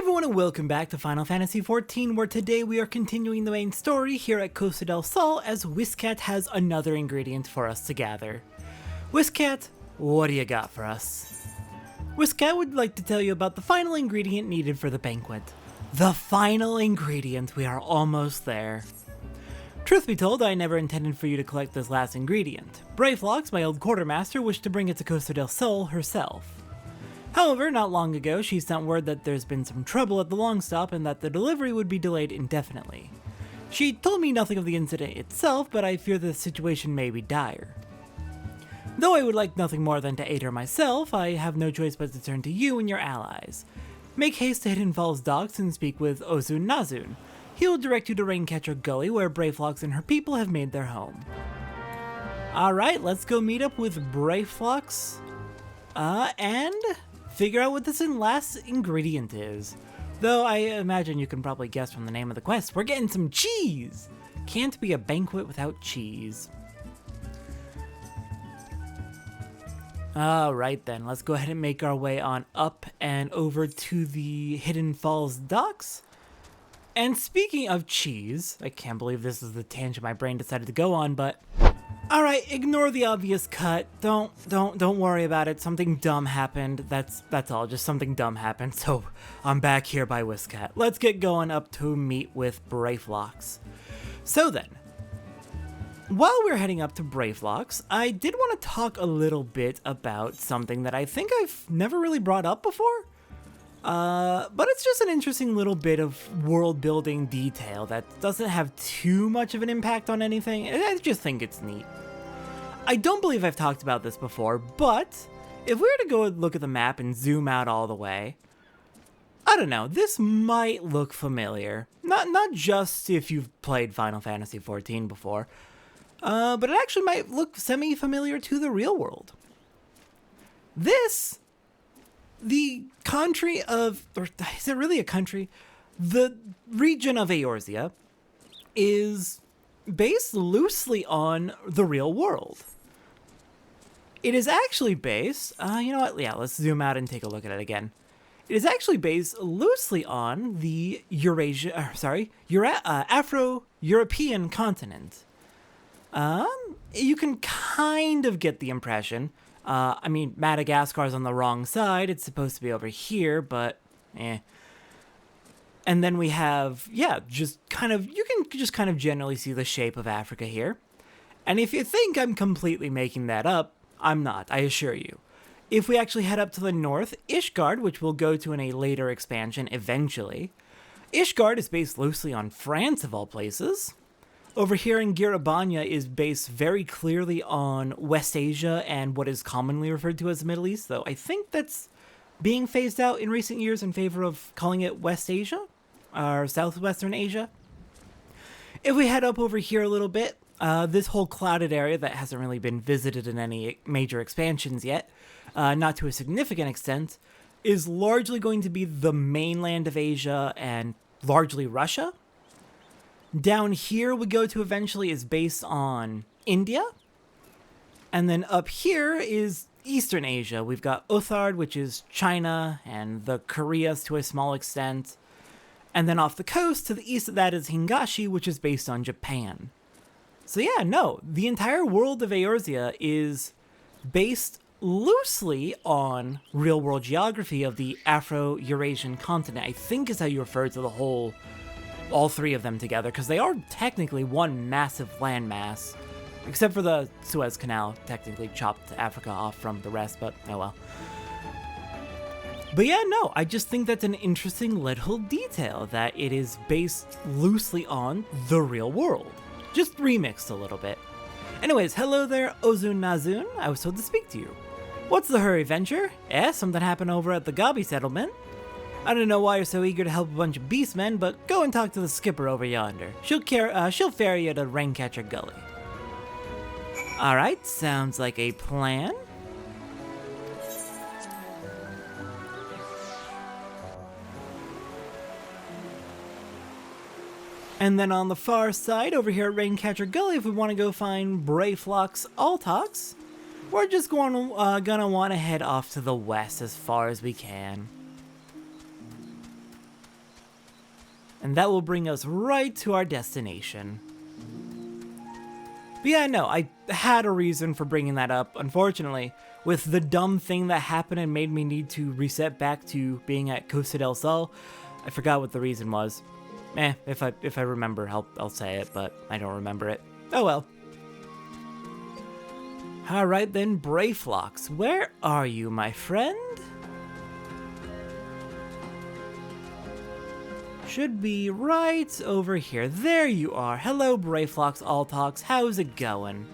everyone and welcome back to Final Fantasy XIV, where today we are continuing the main story here at Costa del Sol as Whiscat has another ingredient for us to gather. Whiscat, what do you got for us? Whiscat would like to tell you about the final ingredient needed for the banquet. The final ingredient, we are almost there. Truth be told, I never intended for you to collect this last ingredient. Brayflox, my old quartermaster, wished to bring it to Costa del Sol herself. However, not long ago, she sent word that there's been some trouble at the Longstop and that the delivery would be delayed indefinitely. She told me nothing of the incident itself, but I fear the situation may be dire. Though I would like nothing more than to aid her myself, I have no choice but to turn to you and your allies. Make haste to Hidden Falls Docks and speak with Ozun Nazun. He will direct you to Raincatcher Gully, where Brayflox and her people have made their home. Alright, let's go meet up with Brayflox, and figure out what this last ingredient is. Though I imagine you can probably guess from the name of the quest, we're getting some cheese! Can't be a banquet without cheese. Alright then, let's go ahead and make our way on up and over to the Hidden Falls Docks. And speaking of cheese, I can't believe this is the tangent my brain decided to go on, but alright, ignore the obvious cut. Don't worry about it. Something dumb happened. That's all. Just something dumb happened. So I'm back here by Whiscat. Let's get going up to meet with Brayflox. So then, while we're heading up to Brayflox, I did want to talk a little bit about something that I think I've never really brought up before. But it's just an interesting little bit of world building detail that doesn't have too much of an impact on anything, and I just think it's neat. I don't believe I've talked about this before, but if we were to go look at the map and zoom out all the way, I don't know, this might look familiar. Not just if you've played Final Fantasy XIV before, but it actually might look semi-familiar to the real world. The country of, or is it really a country? The region of Eorzea is based loosely on the real world. It is actually based, you know what, yeah, let's zoom out and take a look at it again. It is actually based loosely on the Afro-European continent. You can kind of get the impression. I mean, Madagascar's on the wrong side. It's supposed to be over here, but eh. And then we have, yeah, just kind of, you can just kind of generally see the shape of Africa here. And if you think I'm completely making that up, I'm not, I assure you. If we actually head up to the north, Ishgard, which we'll go to in a later expansion eventually. Ishgard is based loosely on France, of all places. Over here in Girabanya is based very clearly on West Asia and what is commonly referred to as the Middle East, though I think that's being phased out in recent years in favor of calling it West Asia, or Southwestern Asia. If we head up over here a little bit, this whole clouded area that hasn't really been visited in any major expansions yet, not to a significant extent, is largely going to be the mainland of Asia and largely Russia. Down here we go to eventually is based on India. And then up here is Eastern Asia. We've got Uthard, which is China, and the Koreas to a small extent. And then off the coast to the east of that is Hingashi, which is based on Japan. So yeah, no, the entire world of Eorzea is based loosely on real-world geography of the Afro-Eurasian continent. I think is how you refer to the whole, all three of them together, because they are technically one massive landmass, except for the Suez Canal technically chopped Africa off from the rest, but oh well. But yeah, no, I just think that's an interesting little detail, that it is based loosely on the real world, just remixed a little bit. Anyways, hello there, Ozun Nazun, I was told to speak to you. What's the hurry, Venture? Something happened over at the Gobbie settlement? I don't know why you're so eager to help a bunch of beastmen, but go and talk to the skipper over yonder. She'll ferry you to Raincatcher Gully. Alright, sounds like a plan. And then on the far side, over here at Raincatcher Gully, if we want to go find Brayflox Alltalks, we're just gonna want to head off to the west as far as we can. And that will bring us right to our destination. But yeah, no, I had a reason for bringing that up. Unfortunately, with the dumb thing that happened and made me need to reset back to being at Costa del Sol, I forgot what the reason was. If I remember, I'll say it, but I don't remember it. Oh well. Alright then, Brayflox, where are you, my friend? Should be right over here. There you are. Hello, Brayflox Alltalks. How's it going?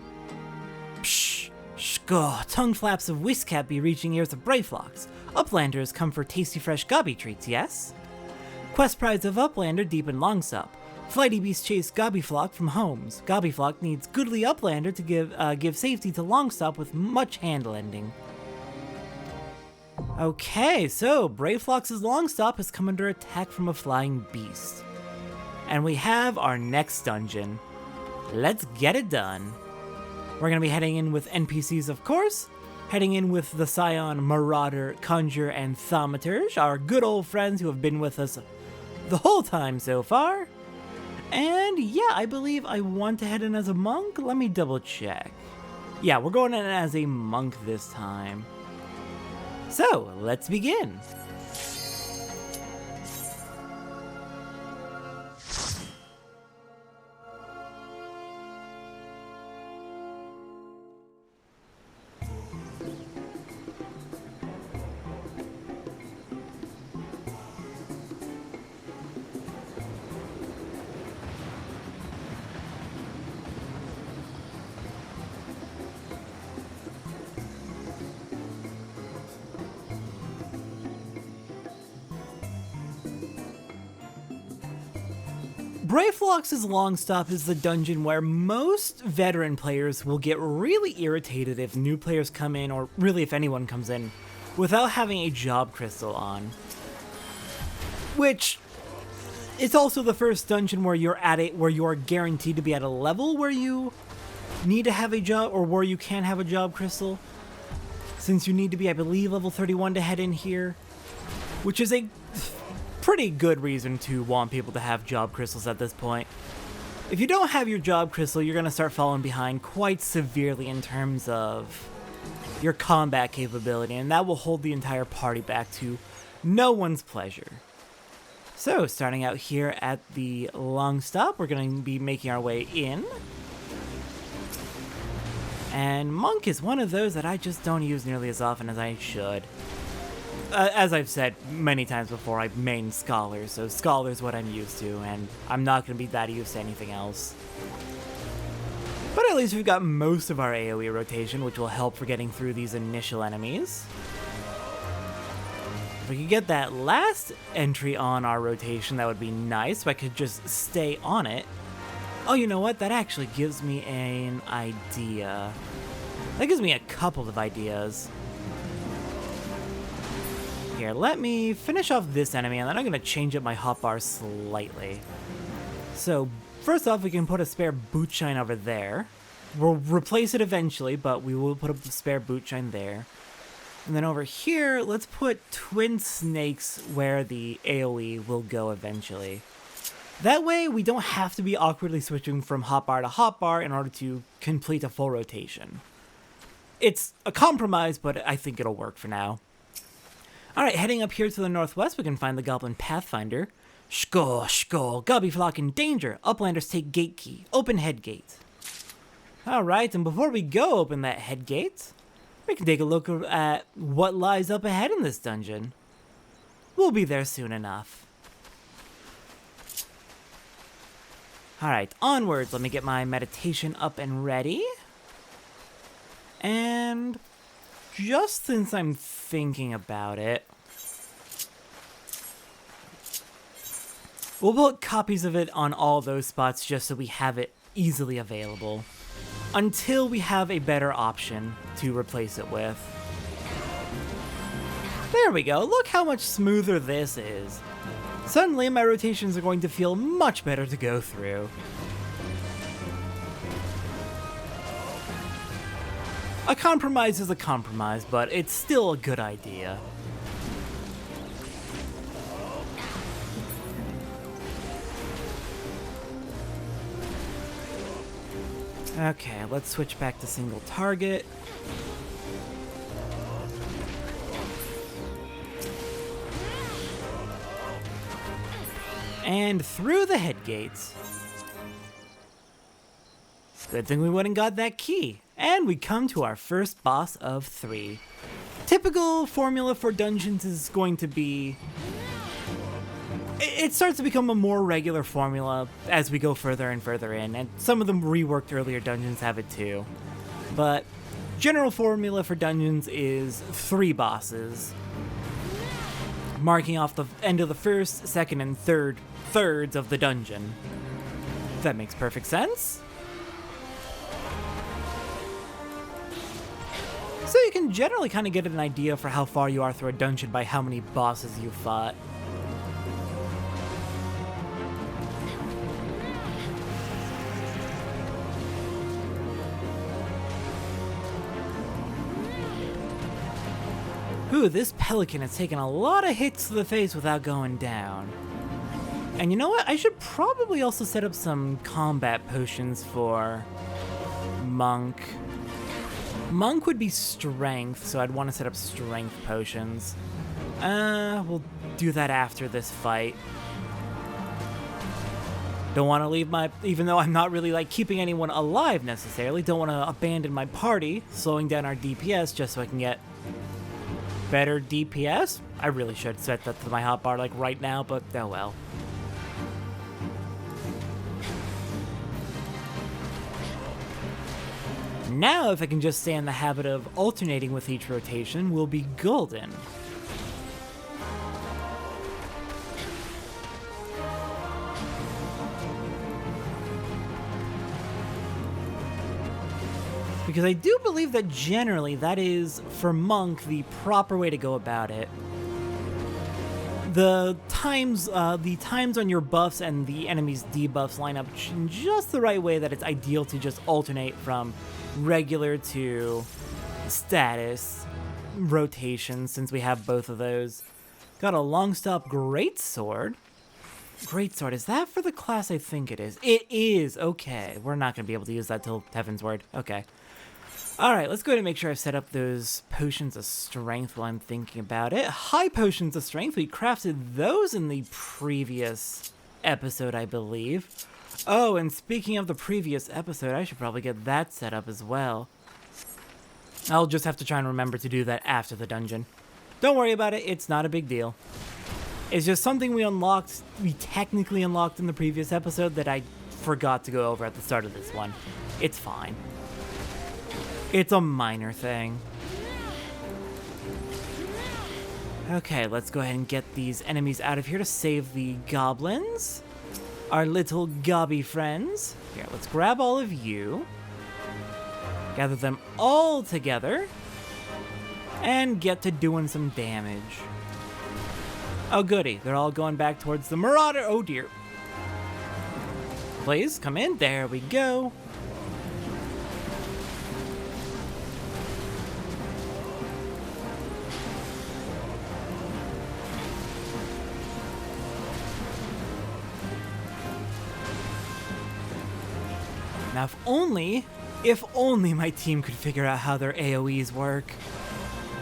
Psh, shko, tongue flaps of Whiskcat be reaching ears of Brayflox. Uplanders come for tasty fresh gobbie treats, yes? Quest prize of Uplander deep in Longstop. Flighty beasts chase Gobbyflock from homes. Gobbyflock needs goodly Uplander to give safety to Longstop with much hand-lending. Okay, so Brayflox's Longstop has come under attack from a flying beast. And we have our next dungeon. Let's get it done. We're going to be heading in with NPCs, of course. Heading in with the Scion, Marauder, Conjure, and Thaumaturge, our good old friends who have been with us the whole time so far. And yeah, I believe I want to head in as a monk. Let me double check. Yeah, we're going in as a monk this time. So, let's begin. Brayflox's Longstop is the dungeon where most veteran players will get really irritated if new players come in, or really if anyone comes in, without having a job crystal on. Which, it's also the first dungeon where you're guaranteed to be at a level where you need to have a job, or where you can have a job crystal. Since you need to be, I believe, level 31 to head in here. Which is a pretty good reason to want people to have job crystals at this point. If you don't have your job crystal, you're going to start falling behind quite severely in terms of your combat capability, and that will hold the entire party back to no one's pleasure. So, starting out here at the Longstop, we're going to be making our way in. And Monk is one of those that I just don't use nearly as often as I should. As I've said many times before, I main Scholar, so Scholar's what I'm used to, and I'm not going to be that used to anything else. But at least we've got most of our AoE rotation, which will help for getting through these initial enemies. If we could get that last entry on our rotation, that would be nice, if I could just stay on it. Oh, you know what? That actually gives me an idea. That gives me a couple of ideas. Here, let me finish off this enemy, and then I'm going to change up my hotbar slightly. So, first off, we can put a spare boot shine over there. We'll replace it eventually, but we will put up the spare boot shine there. And then over here, let's put twin snakes where the AoE will go eventually. That way, we don't have to be awkwardly switching from hotbar to hotbar in order to complete a full rotation. It's a compromise, but I think it'll work for now. Alright, heading up here to the northwest, we can find the Goblin Pathfinder. Shko, shko, Gobbyflock in danger. Uplanders take gate key. Open head gate. Alright, and before we go open that head gate, we can take a look at what lies up ahead in this dungeon. We'll be there soon enough. Alright, onwards. Let me get my meditation up and ready. And just since I'm thinking about it, we'll put copies of it on all those spots just so we have it easily available until we have a better option to replace it with. There we go. Look how much smoother this is. Suddenly my rotations are going to feel much better to go through. A compromise is a compromise, but it's still a good idea. Okay, let's switch back to single target. And through the head gates. Good thing we went and got that key. And we come to our first boss of 3. Typical formula for dungeons is going to be... It starts to become a more regular formula as we go further and further in, and some of the reworked earlier dungeons have it too. But general formula for dungeons is 3 bosses, marking off the end of the first, second, and thirds of the dungeon. That makes perfect sense. So you can generally kind of get an idea for how far you are through a dungeon by how many bosses you fought. Ooh, this pelican has taken a lot of hits to the face without going down. And you know what? I should probably also set up some combat potions for Monk. Monk would be strength, so I'd want to set up strength potions. We'll do that after this fight. Don't want to leave even though I'm not really like keeping anyone alive necessarily, don't want to abandon my party, slowing down our DPS just so I can get better DPS? I really should set that to my hotbar like right now, but oh well. Now, if I can just stay in the habit of alternating with each rotation, we'll be golden. Because I do believe that generally that is, for Monk, the proper way to go about it. The times on your buffs and the enemy's debuffs line up in just the right way that it's ideal to just alternate from regular to status rotation, since we have both of those. Got a Longstop Greatsword. Greatsword, is that for the class I think it is? It is! Okay, we're not going to be able to use that till Heaven's Word. Okay. Alright, let's go ahead and make sure I've set up those potions of strength while I'm thinking about it. High potions of strength, we crafted those in the previous episode, I believe. Oh, and speaking of the previous episode, I should probably get that set up as well. I'll just have to try and remember to do that after the dungeon. Don't worry about it, it's not a big deal. It's just something we technically unlocked in the previous episode that I forgot to go over at the start of this one. It's fine. It's a minor thing. Okay, let's go ahead and get these enemies out of here to save the goblins. Our little gobbie friends. Here, let's grab all of you. Gather them all together. And get to doing some damage. Oh goody, they're all going back towards the Marauder. Oh dear. Please, come in. There we go. Now, if only my team could figure out how their AoEs work.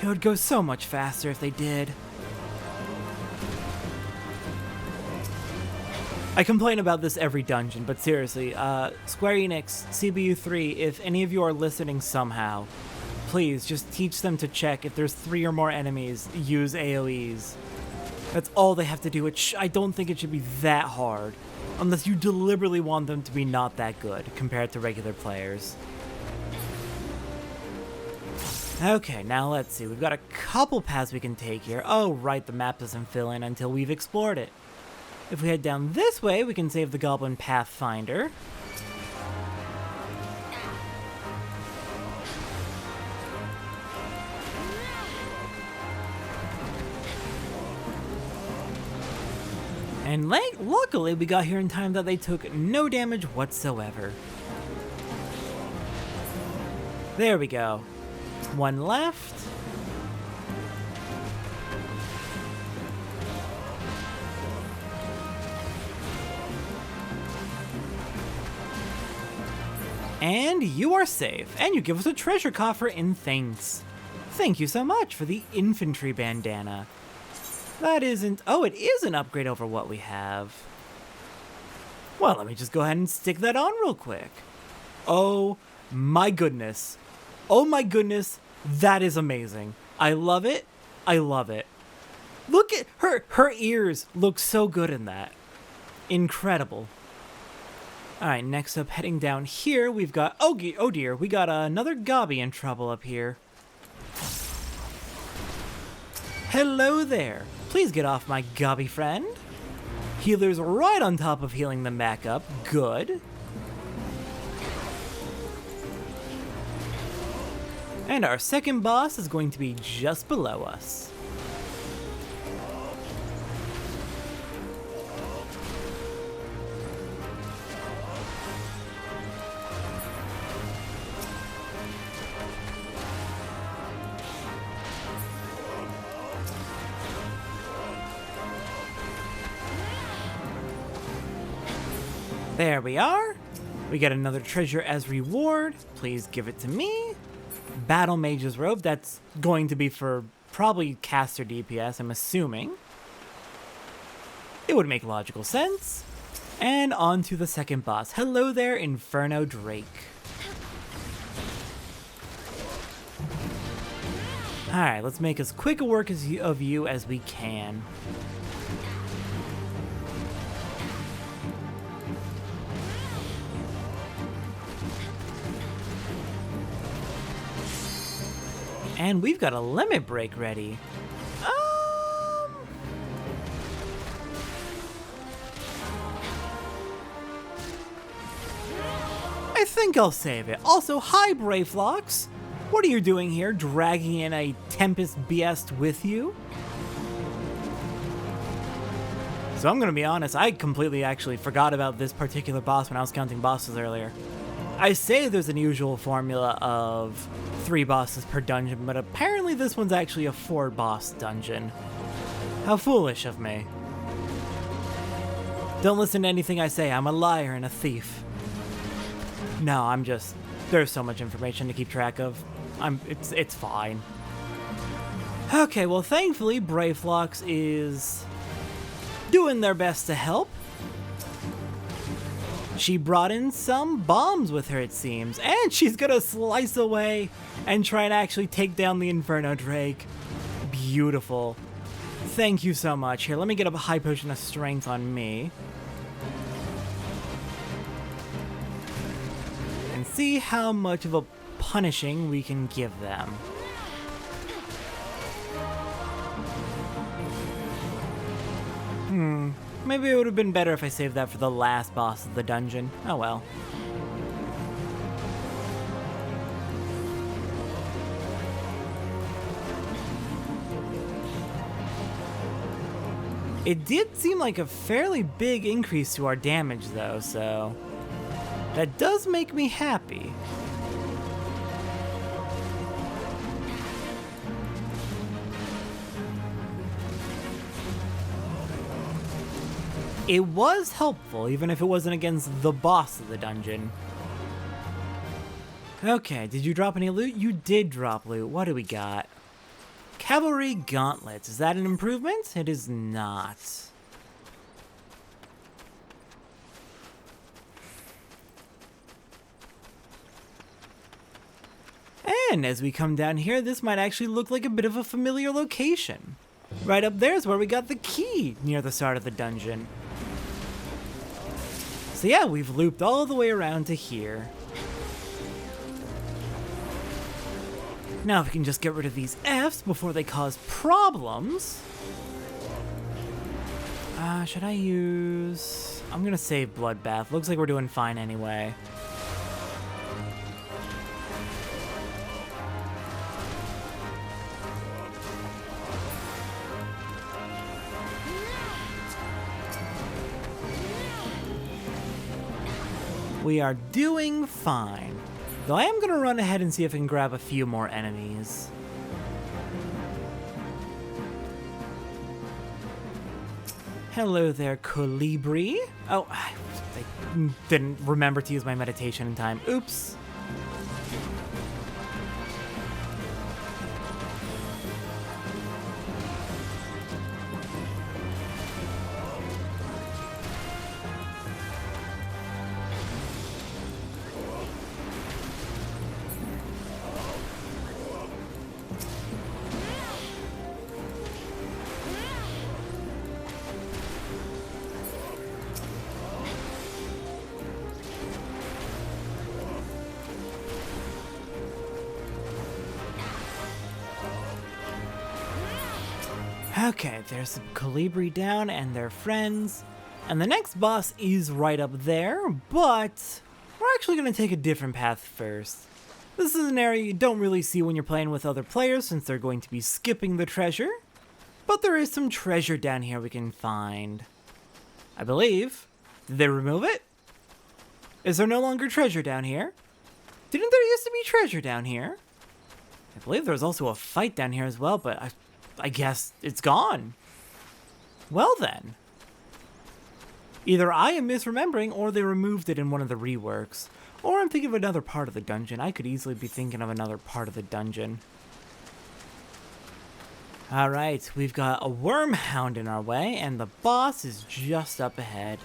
It would go so much faster if they did. I complain about this every dungeon, but seriously, Square Enix, CBU3, if any of you are listening somehow, please just teach them to check if there's 3 or more enemies, use AoEs. That's all they have to do. I don't think it should be that hard. Unless you deliberately want them to be not that good compared to regular players. Okay, now let's see. We've got a couple paths we can take here. Oh, right, the map doesn't fill in until we've explored it. If we head down this way, we can save the Goblin Pathfinder. And luckily, we got here in time that they took no damage whatsoever. There we go. One left. And you are safe, and you give us a treasure coffer in thanks. Thank you so much for the infantry bandana. That isn't... Oh, it is an upgrade over what we have. Well, let me just go ahead and stick that on real quick. Oh my goodness. Oh my goodness, that is amazing. I love it. I love it. Look at her. Her ears look so good in that. Incredible. All right, next up, heading down here, we've got... Oh dear, we got another gobbie in trouble up here. Hello there. Please get off my gobbie friend. Healer's right on top of healing them back up. Good. And our second boss is going to be just below us. There we are. We get another treasure as reward. Please give it to me. Battle Mage's Robe. That's going to be for probably caster DPS, I'm assuming. It would make logical sense. And on to the second boss. Hello there, Inferno Drake. Alright, let's make as quick a work of you as we can. And we've got a limit break ready. I think I'll save it. Also, hi Brayflox. What are you doing here, dragging in a Tempest BS with you? So I'm gonna be honest, I completely actually forgot about this particular boss when I was counting bosses earlier. I say there's an usual formula of 3 bosses per dungeon, but apparently this one's actually a 4-boss dungeon. How foolish of me. Don't listen to anything I say, I'm a liar and a thief. No, I'm just... There's so much information to keep track of. It's fine. Okay, well thankfully Brayflox is doing their best to help. She brought in some bombs with her, it seems, and she's gonna slice away and try and actually take down the Inferno Drake. Beautiful. Thank you so much. Here, let me get a high potion of strength on me. And see how much of a punishing we can give them. Maybe it would have been better if I saved that for the last boss of the dungeon. Oh well. It did seem like a fairly big increase to our damage though, so that does make me happy. It was helpful, even if it wasn't against the boss of the dungeon. Okay, did you drop any loot? You did drop loot. What do we got? Cavalry Gauntlets. Is that an improvement? It is not. And as we come down here, this might actually look like a bit of a familiar location. Right up there is where we got the key near the start of the dungeon. So yeah, we've looped all the way around to here. Now if we can just get rid of these Fs before they cause problems. Should I use... I'm gonna save Bloodbath. Looks like we're doing fine anyway. We are doing fine. Though I am gonna run ahead and see if I can grab a few more enemies. Hello there, Colibri. Oh, I didn't remember to use my meditation in time. Oops. Okay, there's some Colibri down and their friends. And the next boss is right up there, but we're actually going to take a different path first. This is an area you don't really see when you're playing with other players since they're going to be skipping the treasure. But there is some treasure down here we can find. I believe. Did they remove it? Is there no longer treasure down here? Didn't there used to be treasure down here? I believe there was also a fight down here as well, but I guess it's gone. Well then. Either I am misremembering or they removed it in one of the reworks. Or I'm thinking of another part of the dungeon. I could easily be thinking of another part of the dungeon. Alright, we've got a wormhound in our way and the boss is just up ahead.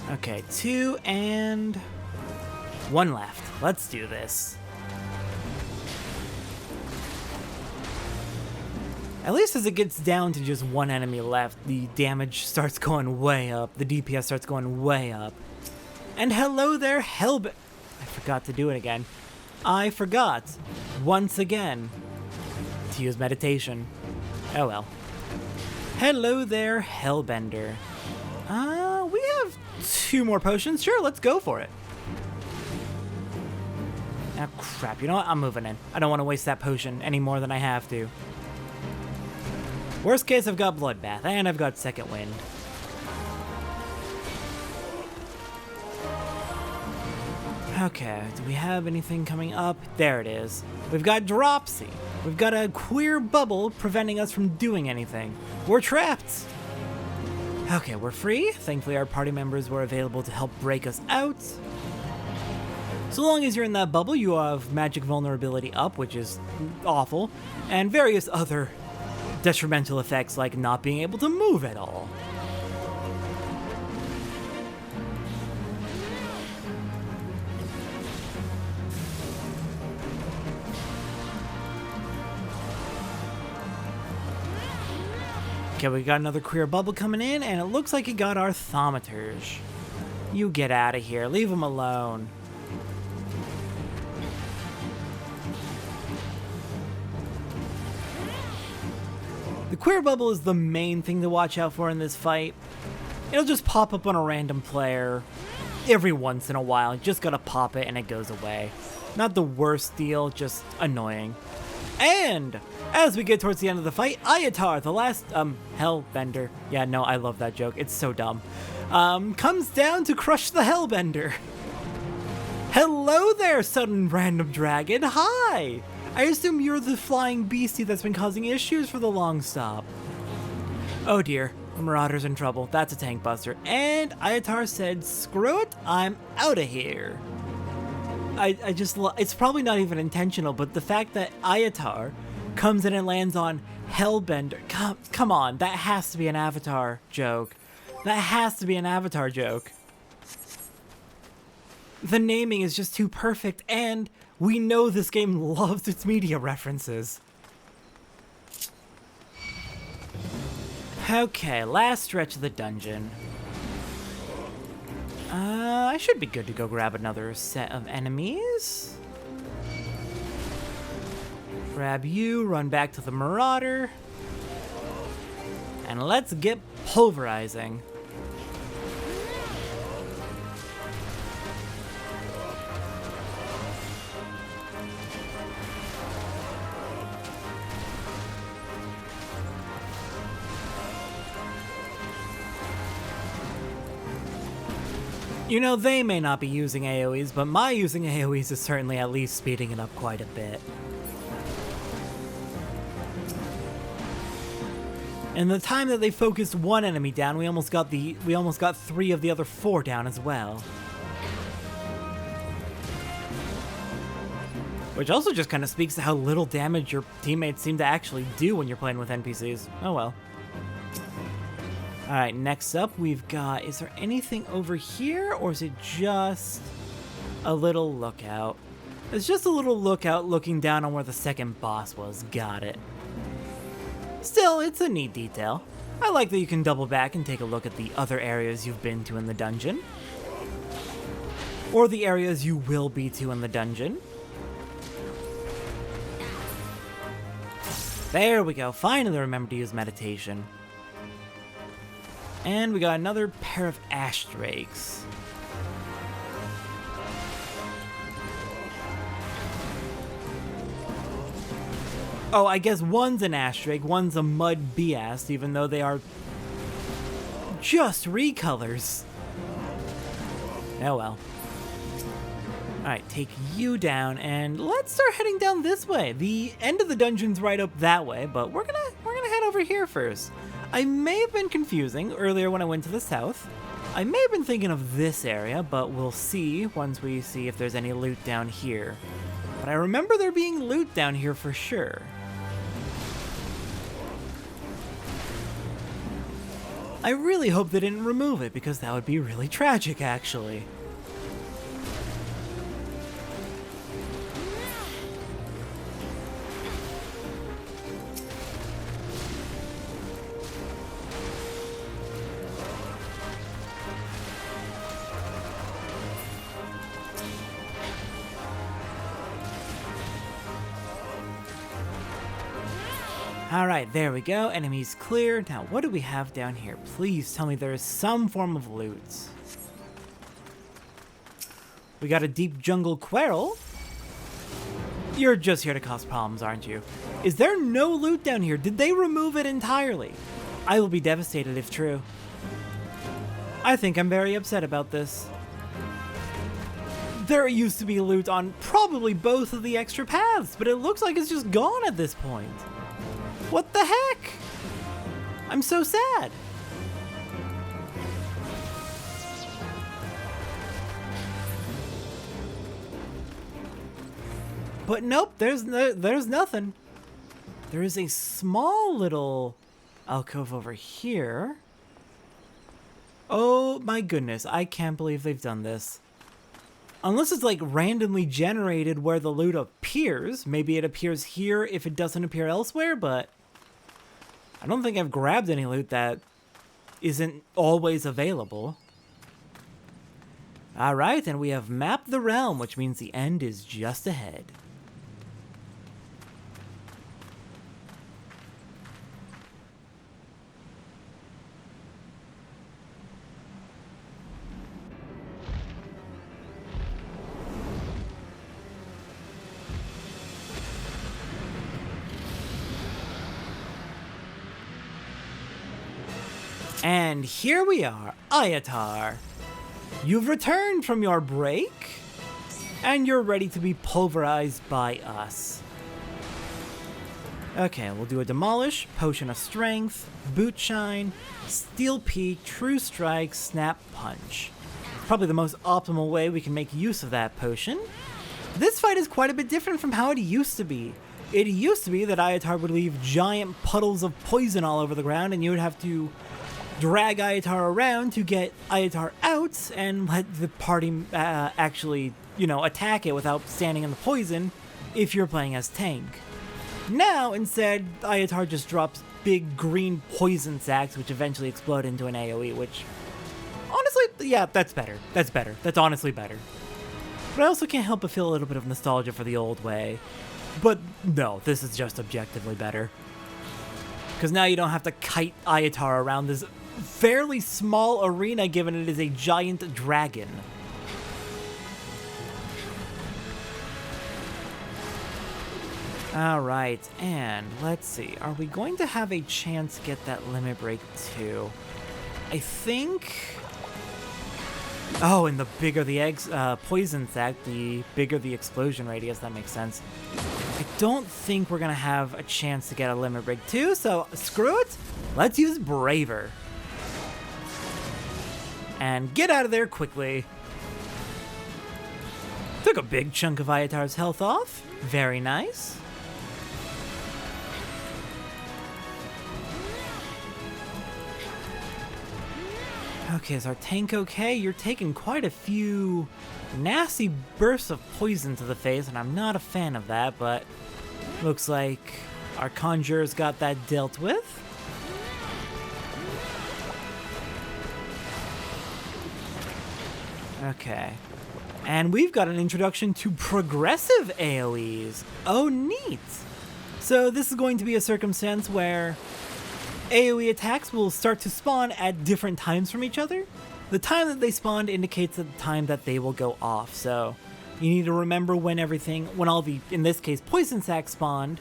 Okay, 2 and 1 left. Let's do this. At least as it gets down to just 1 enemy left, the damage starts going way up. The DPS starts going way up. And hello there, I forgot to do it again. I forgot, once again, to use meditation. Oh well. Hello there, Hellbender. We have 2 more potions. Sure, let's go for it. Ah, crap. You know what? I'm moving in. I don't want to waste that potion any more than I have to. Worst case, I've got Bloodbath, and I've got Second Wind. Okay, do we have anything coming up? There it is. We've got Dropsy. We've got a queer bubble preventing us from doing anything. We're trapped. Okay, we're free. Thankfully, our party members were available to help break us out. So long as you're in that bubble, you have magic vulnerability up, which is awful, and various other detrimental effects like not being able to move at all. Okay, we got another queer bubble coming in, and it looks like it got our thaumaturge. You get out of here. Leave him alone. The queer bubble is the main thing to watch out for in this fight. It'll just pop up on a random player every once in a while. You just gotta pop it and it goes away. Not the worst deal, just annoying. And as we get towards the end of the fight, Ayatar, the last, Hellbender. Yeah, no, I love that joke. It's so dumb. Comes down to crush the Hellbender. Hello there, sudden random dragon. Hi! I assume you're the flying beastie that's been causing issues for the Longstop. Oh dear, the Marauder's in trouble. That's a tank buster. And Ayatar said, screw it, I'm out of here. I just, it's probably not even intentional, but the fact that Ayatar comes in and lands on Hellbender, come on, that has to be an Avatar joke. That has to be an Avatar joke. The naming is just too perfect, and we know this game loves its media references. Okay, last stretch of the dungeon. I should be good to go grab another set of enemies. Grab you, run back to the Marauder. And let's get pulverizing. You know, they may not be using AoEs, but my using AoEs is certainly at least speeding it up quite a bit. And the time that they focused one enemy down, we almost got 3 of the other 4 down as well. Which also just kind of speaks to how little damage your teammates seem to actually do when you're playing with NPCs. Oh well. Alright, next up we've got, is there anything over here, or is it just a little lookout? It's just a little lookout looking down on where the second boss was. Got it. Still, it's a neat detail. I like that you can double back and take a look at the other areas you've been to in the dungeon. Or the areas you will be to in the dungeon. There we go, finally remember to use meditation. And we got another pair of ashrakes. Oh, I guess one's an ashrake, one's a mud biast, even though they are just recolors. Oh well. Alright, take you down, and let's start heading down this way. The end of the dungeon's right up that way, but we're gonna head over here first. I may have been confusing earlier when I went to the south. I may have been thinking of this area, but we'll see once we see if there's any loot down here. But I remember there being loot down here for sure. I really hope they didn't remove it, because that would be really tragic, actually. Alright, there we go. Enemies clear. Now, what do we have down here? Please tell me there is some form of loot. We got a deep jungle quarrel. You're just here to cause problems, aren't you? Is there no loot down here? Did they remove it entirely? I will be devastated if true. I think I'm very upset about this. There used to be loot on probably both of the extra paths, but it looks like it's just gone at this point. What the heck? I'm so sad. But nope, there's nothing. There is a small little alcove over here. Oh my goodness, I can't believe they've done this. Unless it's like randomly generated where the loot appears. Maybe it appears here if it doesn't appear elsewhere, but I don't think I've grabbed any loot that isn't always available. Alright, and we have mapped the realm, which means the end is just ahead. And here we are, Ayatar. You've returned from your break, and you're ready to be pulverized by us. Okay, we'll do a Demolish, Potion of Strength, Boot Shine, Steel Peak, True Strike, Snap Punch. Probably the most optimal way we can make use of that potion. This fight is quite a bit different from how it used to be. It used to be that Ayatar would leave giant puddles of poison all over the ground, and you would have to drag Ayatar around to get Ayatar out and let the party actually, attack it without standing in the poison if you're playing as tank. Now, instead, Ayatar just drops big green poison sacks which eventually explode into an AoE, which, honestly, yeah, that's better. That's better. That's honestly better. But I also can't help but feel a little bit of nostalgia for the old way. But no, this is just objectively better. Because now you don't have to kite Ayatar around this fairly small arena, given it is a giant dragon. Alright, and let's see. Are we going to have a chance to get that limit break too? I think... Oh, and the bigger the poison sac, the bigger the explosion radius. That makes sense. I don't think we're gonna have a chance to get a limit break too, so screw it. Let's use Braver. And get out of there quickly. Took a big chunk of Ayatar's health off. Very nice. Okay, is our tank okay? You're taking quite a few nasty bursts of poison to the face, and I'm not a fan of that, but looks like our Conjurer's got that dealt with. Okay. And we've got an introduction to progressive AoEs. Oh, neat. So this is going to be a circumstance where AoE attacks will start to spawn at different times from each other. The time that they spawned indicates the time that they will go off, so you need to remember when all the, in this case, poison sacs spawned,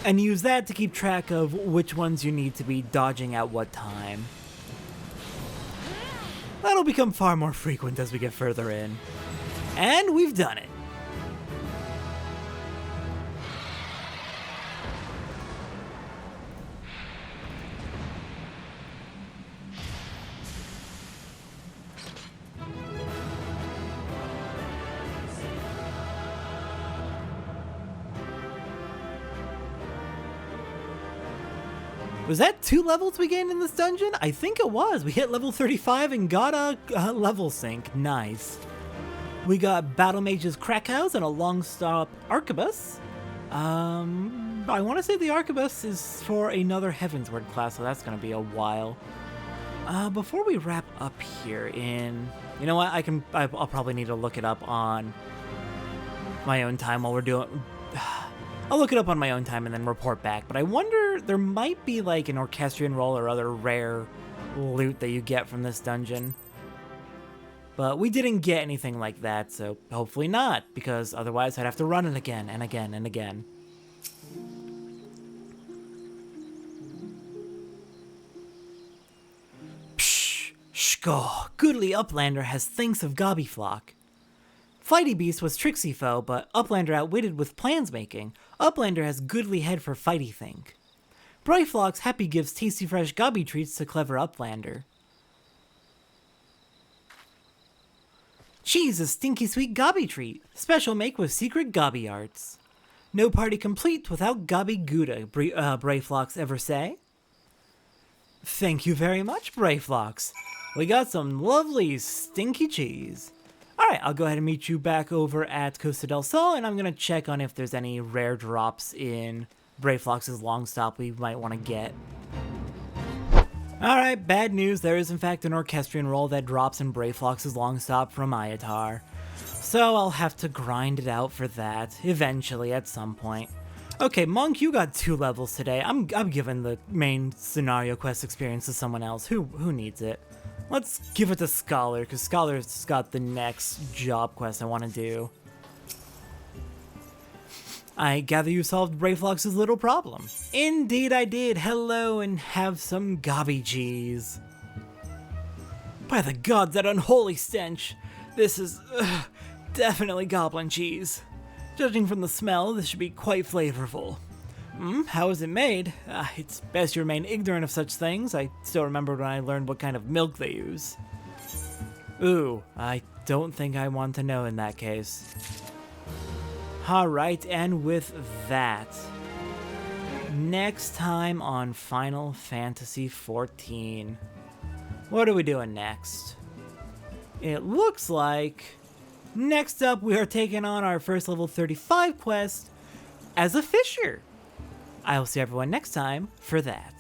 and use that to keep track of which ones you need to be dodging at what time. That'll become far more frequent as we get further in. And we've done it. Was that 2 levels we gained in this dungeon? I think it was. We hit level 35 and got a level sync. Nice. We got Battle Mage's Krakhaus and a Longstop Arquebus. I want to say the Arquebus is for another Heavensward class, so that's going to be a while. Before we wrap up here you know what, I'll probably need to look it up on my own time while we're doing... I'll look it up on my own time and then report back, but I wonder, there might be like an Orchestrion roll or other rare loot that you get from this dungeon. But we didn't get anything like that, so hopefully not, because otherwise I'd have to run it again and again and again. Psh, shko, goodly Uplander has thinks of Gobbie. Fighty Beast was tricksy foe, but Uplander outwitted with plans making. Uplander has goodly head for fighty think. Brayflox happy gives tasty fresh gobbie treats to clever Uplander. Cheese is stinky sweet gobbie treat. Special make with secret gobbie arts. No party complete without gobbie gouda, Brayflox ever say? Thank you very much, Brayflox. We got some lovely stinky cheese. Alright, I'll go ahead and meet you back over at Costa del Sol, and I'm going to check on if there's any rare drops in Brayflox's Longstop we might want to get. Alright, bad news. There is in fact an Orchestrion roll that drops in Brayflox's Longstop from Ayatar. So I'll have to grind it out for that, eventually, at some point. Okay, Monk, you got 2 levels today. I'm giving the main scenario quest experience to someone else. Who needs it? Let's give it to Scholar, because Scholar's got the next job quest I want to do. I gather you solved Brayflox's little problem. Indeed I did. Hello, and have some gobbie cheese. By the gods, that unholy stench. This is definitely goblin cheese. Judging from the smell, this should be quite flavorful. How is it made? It's best you remain ignorant of such things. I still remember when I learned what kind of milk they use. Ooh, I don't think I want to know in that case. Alright, and with that, next time on Final Fantasy XIV, what are we doing next? It looks like, next up we are taking on our first level 35 quest as a fisher. I will see everyone next time for that.